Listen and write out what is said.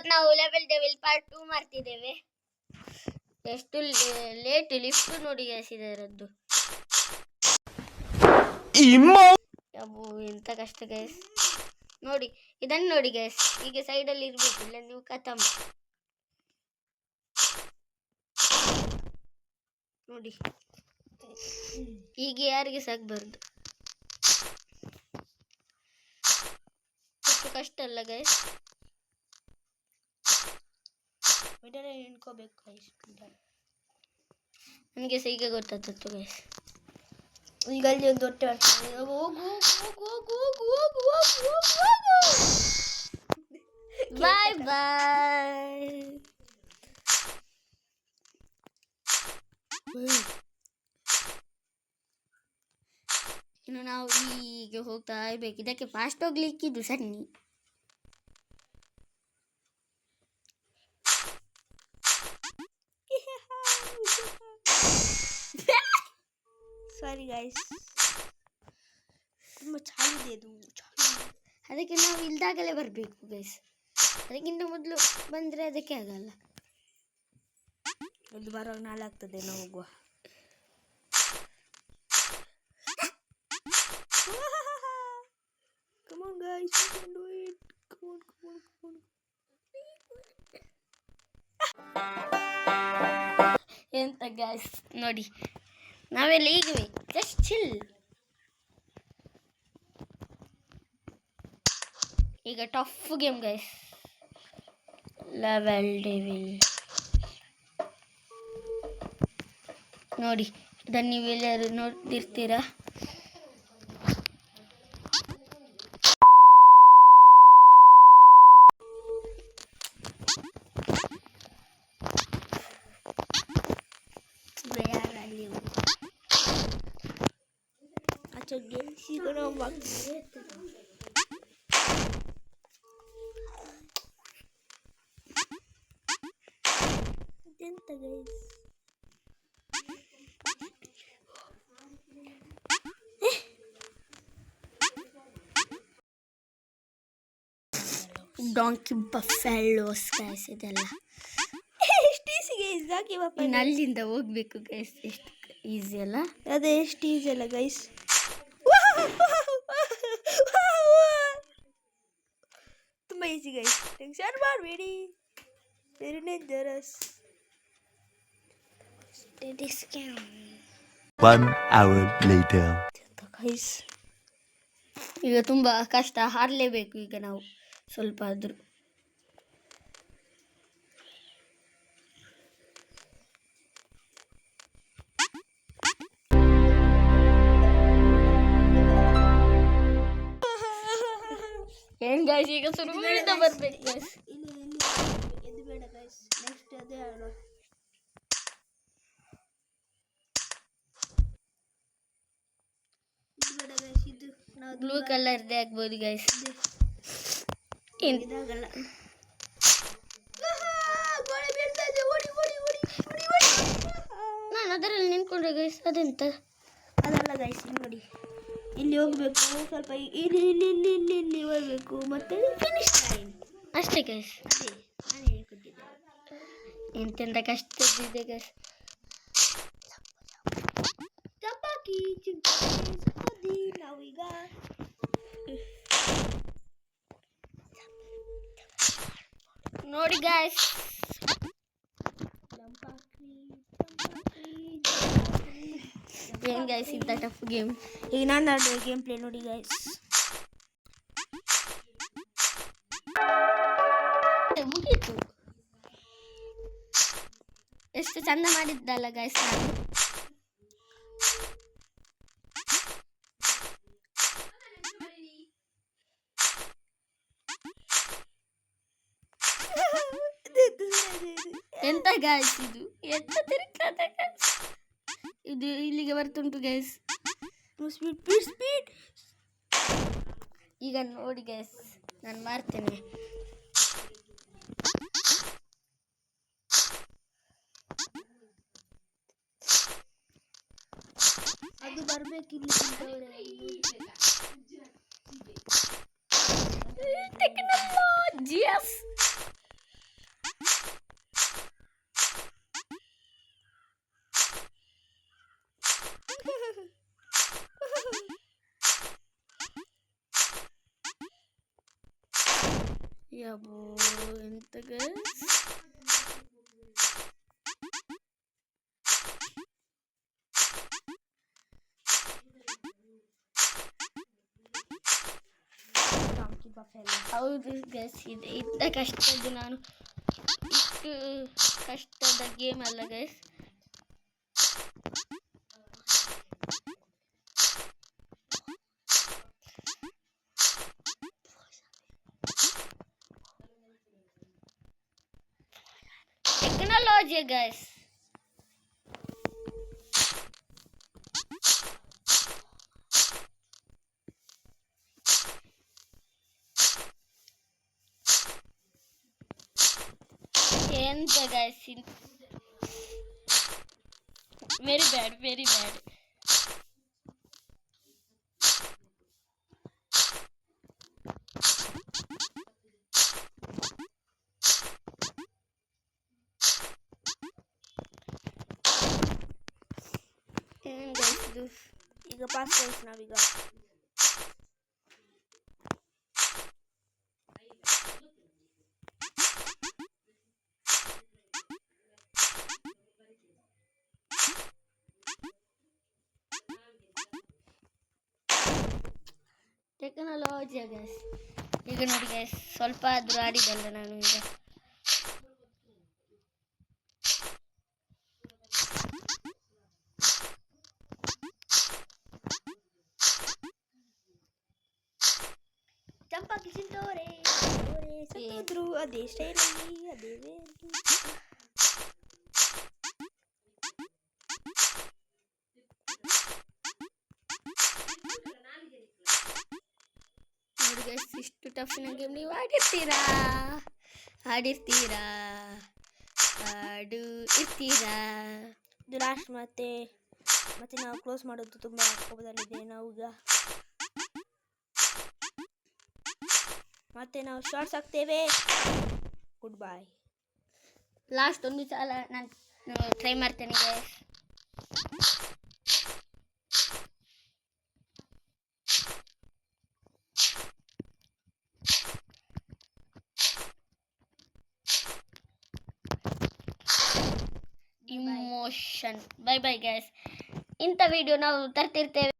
ಇವತ್ತು ನಾವು level devil part 2 ಮಾಡ್ತಿದ್ದೇವೆ. ಎಷ್ಟು ಲೇಟ್ ಲಿಫ್ಟ್ ನೋಡಿ ಗೈಸ್ ಇದರದ್ದು. ಅಬ್ಬೋ ಎಂತ ಕಷ್ಟ ಗೈಸ್. ನೋಡಿ ಇದನ್ನು ನೋಡಿ ಗೈಸ್, ಈಗ ಸೈಡಲ್ಲಿ ಇರ್ಬೇಕು, ಇಲ್ಲ ನೀವು ಖತಮ್. ನೋಡಿ ಈಗ ಯಾರಿಗೆ ಸಾಕ್ಬಾರ್ದು, ಎಷ್ಟು ಕಷ್ಟ ಅಲ್ಲ ಗೈಸ್. ನಿನ್ಕೋಬೇಕು ಗೈಸ್, ನನಗೆ ಸಹ ಈಗ ಗೊತ್ತಾಗ್ತತ್ತು ಗೈಸ್. ಈಗ ಅಲ್ಲಿ ಒಂದು ಹೊಟ್ಟೆ ಬರ್ತದೆ. ಬಾಯ್ ಬಾಯ್. ಇನ್ನು ನಾವು ಹೀಗೆ ಹೋಗ್ತಾ ಇರ್ಬೇಕು. ಇದಕ್ಕೆ ಫಾಸ್ಟ್ ಹೋಗ್ಲಿಕ್ಕಿದ್ದು ಸನ್ನಿ. ಸಾರಿ ಗೈಸ್, ತುಂಬ ಚಾಲಿದೆ ಅದು. ಅದಕ್ಕೆ ನಾವು ಇಲ್ದಾಗಲೇ ಬರಬೇಕು ಗೈಸ್. ಅದಕ್ಕಿಂತ ಮೊದಲು ಬಂದರೆ ಅದಕ್ಕೆ ಆಗಲ್ಲ. ಒಂದು ಬರುವಾಗ ನಾಳೆ ಆಗ್ತದೆ, ನಾವು ಹೋಗುವ. Come on guys, you can do it. Come on. ಎಂತ ಗೈಸ್ ನೋಡಿ, ನಾವೆಲ್ಲ ಈಗವೇ ಜಸ್ಟ್ ಚಿಲ್. ಈಗ tough game guys, level devil. ನೋಡಿ ಇದನ್ನು ನೀವೆಲ್ಲರೂ ನೋಡ್ತಿರ್ತೀರಾ. ಎಂತ ಗೈಸ್, ಡಾಂಕಿ ಬಫೆಲೋಸ್ ಗೈಸ್ ಇದೆಲ್ಲ. ಎಷ್ಟು ಈಸಿ ಗೈಸ್ ಡಾಂಕಿ ಬಫೆಲೋ. ಅಲ್ಲಿಂದ ಹೋಗ್ಬೇಕು ಗೈಸ್, ಎಷ್ಟು ಈಸಿ ಅಲ್ಲ ಅದೇ, ಎಷ್ಟು ಈಸಿ ಅಲ್ಲ ಗೈಸ್. ತುಂಬ ಈಸಿ ಗೈಸ್, ಟೆನ್ಷನ್ ಮಾಡಬೇಡಿ. Very dangerous. 1 hour later. Guys ಈಗ ತುಂಬ ಕಷ್ಟ, ಹಾರಲೇಬೇಕು ಈಗ ನಾವು ಸ್ವಲ್ಪ ಆದರೂ. ಏನ್ ಗೈಸ್ ಈಗ ಶುರುವಿನಿಂದ ಬರ್ಬೇಕು ಗೈಸ್. ಇದು ಬೇಡ ಗೈಸ್, ನೆಕ್ಸ್ಟ್ ಅದೇ ಆಡುವ. ಬ್ಲೂ ಕಲರ್ದೇ ಆಗ್ಬೋದು ಗೈಸ್. ಇದಾಗಲ್ಲ. ನಾನು ಅದರಲ್ಲಿ ನಿಂತ್ಕೊಂಡ್ರೆ ಗೈಸ್ ಅದೆಂತ ಅದಲ್ಲ ಗೈಸ್. ನೋಡಿ ಇಲ್ಲಿ ಹೋಗ್ಬೇಕು, ಸ್ವಲ್ಪ ಇಲ್ಲಿ ಹೋಗ್ಬೇಕು, ಮತ್ತೆ ಫಿನಿಶ್ ಟೈಮ್ ಅಷ್ಟೇ ಗೈಸ್. ಅದೇ ನಾನು ಹೇಳ್ಕೊಟ್ಟಿದ್ದೆ, ಎಂತೆಂತ ಕಷ್ಟದಿದೆ ಗೈಸ್. ಚಪಾಕಿ ಚಿಂಪಾಕಿ ನಾವೀಗ ನೋಡಿ ಗೈಸ್. ಏನ್ ಗೈಸ್ ಇಂಥ ಟಫ್ ಗೇಮ್. ಈಗ ನಾನು ಆಡುವ ಗೇಮ್ ಪ್ಲೇ ನೋಡಿ ಗೈಸ್. ಮುಗೀತು. ಎಷ್ಟು ಚಂದ ಮಾಡಿದ್ದಲ್ಲ ಗೈಸ್ ನಾನು. ಎಂತ ಗೈಸ್ ಇದು, ಎಂತ ತಿರುಗಾಟ ಗೈಸ್ ಇದು. ಇಲ್ಲಿಗೆ ಬರ್ತುಂಟು ಗೈಸ್. ಸ್ಪೀಡ್. ಈಗ ನೋಡಿ ಗೈಸ್, ನಾನು ಮಾಡ್ತೇನೆ. ಅದು ಬರ್ಬೇಕಿಲ್ಲ. ಟೆಕ್ನಾಲಜಿಯಸ್ ಯಬ್ಬೋ ಎಂತ ಗೈಸ್. ಹೌದು ಗೈಸ್, ಇದೆ ಇಂಥ ಕಷ್ಟದ್ದು ನಾನು ಇಷ್ಟು ಕಷ್ಟದ ಗೇಮ್ ಅಲ್ಲ ಗೈಸ್. Technology guys. ಎಂತ guys, very bad, very bad. ಏನು ಗೈಸ್ ಇದು? ಈಗ ಪಾಸ್ ಗೈಸ್ ನಾವೀಗ. Technology guys. ಈಗ ನೋಡಿ ಗೈಸ್, ಸ್ವಲ್ಪ ಆದ್ರೂ ಆಡಿದಲ್ಲ ನಾನು ಈಗ. ಚಂಪಾಕಿ ಚಿಂಟೋರೆ ಸತ್ತೋದ್ರು ಅದೇ ಸ್ಟೈಲಲ್ಲಿ, ಅದೇ ನೋಡಿ ಗೈಸ್, ಇಷ್ಟು ಟಫಿನ ಗೇಮ್ ನೀವು ಆಡಿರ್ತೀರಾ. ಇದು ಲಾಸ್ಟ್ ಮತ್ತೆ ನಾವು ಕ್ಲೋಸ್ ಮಾಡೋದು ತುಂಬ ಕೋಪದಲ್ಲಿದೆ ನಾವು ಈಗ. ಮತ್ತೆ ನಾವು ಶಾರ್ಟ್ಸ್ ಹಾಕ್ತೇವೆ. ಗುಡ್ ಬಾಯ್. ಲಾಸ್ಟ್ ಒಂದು ಸಲ ನಾನು ಟ್ರೈ ಮಾಡ್ತೇನೆ guys. Emotion. Bye bye guys. ಇಂಥ ವಿಡಿಯೋ ನಾವು ತರ್ತಿರ್ತೇವೆ.